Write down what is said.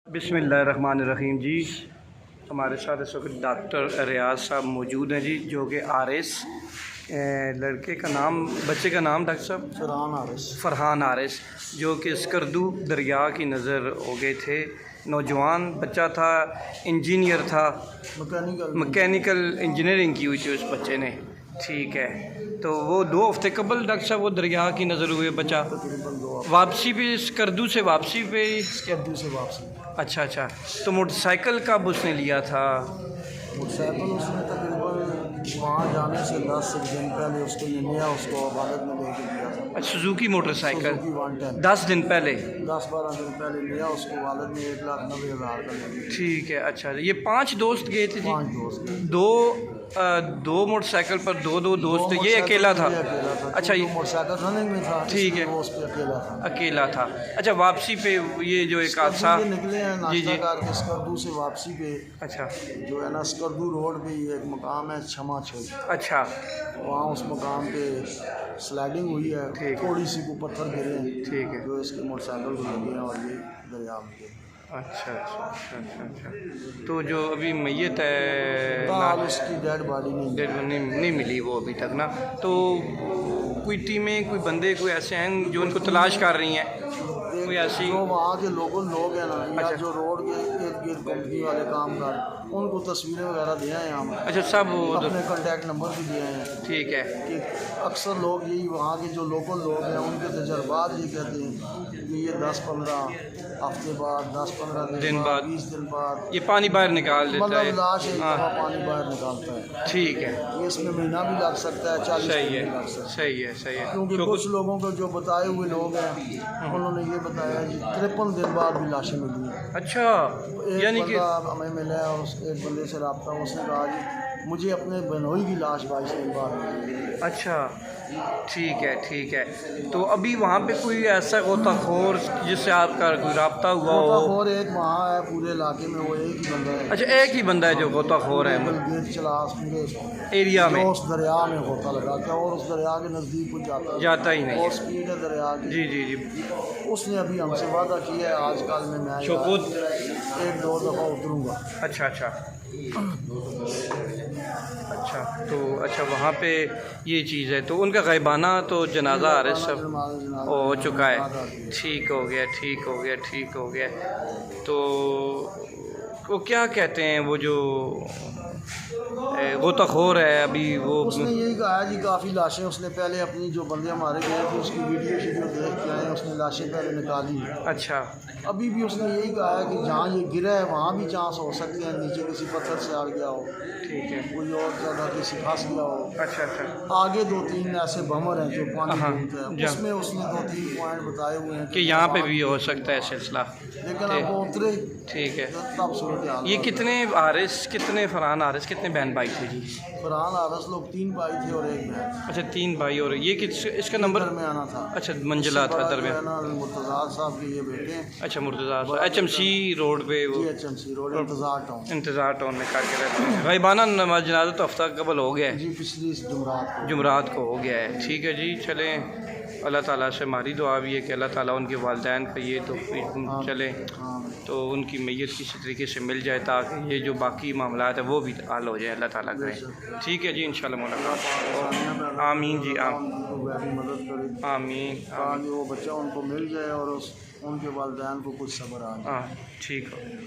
बिस्मिल्लाहिर्रहमानिर्रहीम जी। हमारे साथ इस वक्त डॉक्टर रियाज साहब मौजूद हैं जी, जो कि आरिस लड़के का नाम, बच्चे का नाम डॉक्टर साहब फ़रहान आरिस, जो कि स्कर्दू दरिया की नज़र हो गए थे। नौजवान बच्चा था, इंजीनियर था, मैकेनिकल इंजीनियरिंग की हुई थी उस बच्चे ने। ठीक है, तो वो 2 हफ्ते कबल डॉक्टर साहब वो दरिया की नज़र हुए बच्चा, वापसी पे स्कर्दू से वापसी पे अच्छा अच्छा। तो मोटरसाइकिल कब उसने लिया था? मोटरसाइकिल उसने तकरीबन वहाँ जाने से 10 दिन पहले उसको ये नया उसको अदालत में लेके दिया था। अच्छा, सुजुकी मोटरसाइकिल 110 10 दिन पहले, 10-12 दिन पहले लिया उसको अदालत में 1,90,000 का ले लिया। ठीक है। अच्छा, ये 5 दोस्त गए थे जी? 5 दोस्त, दो मोटरसाइकिल पर दो दोस्त थे, ये अकेला था? अच्छा, ये मोटरसाइकिल रनिंग में था, ठीक है, वो उस पे अकेला था। अकेला था। अच्छा, वापसी पे ये जो एक हादसा निकले हैं जी जी, नाश्ता करके स्कर्दू से वापसी पे, अच्छा जो है ना स्कर्दू रोड पे ये एक मकाम है क्षमा छोई, अच्छा, वहाँ उस मकाम पे स्लाइडिंग हुई है, ठीक है, थोड़ी सी को पत्थर गिरे हैं, ठीक है, जो इसके मोटरसाइकिल को लगे हैं और ये दरिया में गिरे। अच्छा अच्छा अच्छा अच्छा अच्छा। तो जो अभी मैयत है हाल उसकी डेड बॉडी नहीं मिली वो अभी तक ना, तो कोई टीमें, कोई बंदे, कोई ऐसे हैं जो उनको तलाश कर रही हैं, कोई ऐसी? जो वहाँ के लोकल लोग हैं ना, या अच्छा, जो रोड के इर्द गिर्द कंपनी वाले काम कर, उनको तस्वीरें वगैरह दिए हैं हम। अच्छा, सब अपने कॉन्टैक्ट नंबर भी दिए हैं। ठीक है, कि अक्सर लोग यही वहाँ के जो लोकल लोग हैं उनके तजर्बात ये कहते हैं कि ये 10-15 हफ्ते बाद, 10-15 दिन बाद, 20 दिन बाद ये पानी बाहर निकाल देता मतलब है। लाश एक हाँ, दफ़ा पानी बाहर निकालता है। ठीक है, ये इसमें महीना भी लग सकता है, 40 सही दिन है, भी लग सकता है। सही है, सही है, क्योंकि कुछ लोगों को जो बताए हुए लोग हैं उन्होंने ये बताया कि 53 दिन बाद भी लाशें मिली हैं। अच्छा, यानी कि हमें मिला है, उस एक बंदे से रब्ता, उसने कहा कि मुझे अपने बहनोई की लाश 22 दिन बाद मिली। अच्छा, ठीक है। तो अभी वहाँ पे कोई ऐसा गोताखोर जिससे आपका कोई रब्ता हुआ हो? गोताखोर एक वहाँ है पूरे इलाके में, वो एक ही बंदा है। अच्छा, एक ही बंदा है जो गोताखोर है गेट चला पूरे एरिया में? उस दरिया में गोता लगाता है और उस दरिया के नज़दीक कुछ जाता ही नहीं और है। स्पीड है दरिया की। जी जी जी। उसने अभी हमसे वादा किया है आजकल में मैं शोकुत 1-2 दफ़ा उतरूँगा। अच्छा अच्छा अच्छा, तो अच्छा वहाँ पे ये चीज़ है, तो उनका ग़ैबाना तो जनाजा आ रहा है, सब हो चुका है, ठीक हो गया। तो वो क्या कहते हैं वो जो गोताखोर है अभी, वो उसने यही कहा जी काफ़ी लाशें उसने पहले अपनी जो बंदे हमारे गए थे उसकी वीडियो देख के आए, उसने लाशें पहले निकाली है। अच्छा, अभी भी उसने यही कहा है कि जहाँ ये गिरा है वहाँ भी चांस हो सकते हैं नीचे किसी पत्थर से आ गया हो, ठीक है, कोई और जगह किसी फंस गया हो। अच्छा अच्छा, आगे 2-3 ऐसे भंवर हैं जो पानी हाँ, ढूंढते हैं, उसमें उसने 2-3 पॉइंट बताए हुए हैं कि यहाँ पे भी हो सकता है सिलसिला, लेकिन अब वो उतरे ठीक है। तब सूरत हाल। ये कितने फ़रहान आरिस कितने बहन भाई थे जी? फरहान आरस लोग 3 भाई थे और 1 बहन। अच्छा, 3 भाई, और ये इसका नंबर में आना था। अच्छा, मंजिला था दरमियान। मुर्तज़ा साहब के ये बेटे हैं। अच्छा, मुर्तज़ा HMC रोड पे, वो HMC रोड इंतज़ार टाउन में करके रहते हैं। ग़ैबाना नमाज जनाजा तो हफ्ता कबल हो गया है जी, पिछली जुमरात को हो गया है। ठीक है जी, चलें, अल्लाह ताला से हमारी दुआ भी है कि अल्लाह ताला उनके वालिदैन का ये तो चले, तो उनकी मैयत किसी तरीके से मिल जाए ताकि ये जो बाकी मामला है वो भी हल हो जाए, अल्लाह ताला करे। ठीक है जी, इंशाल्लाह मुलाकात। आमीन जी, मदद करे, आमीन, ताकि वो बच्चा उनको मिल जाए और उनके वालिदैन को कुछ सब्र आ जाए। हाँ, ठीक हो।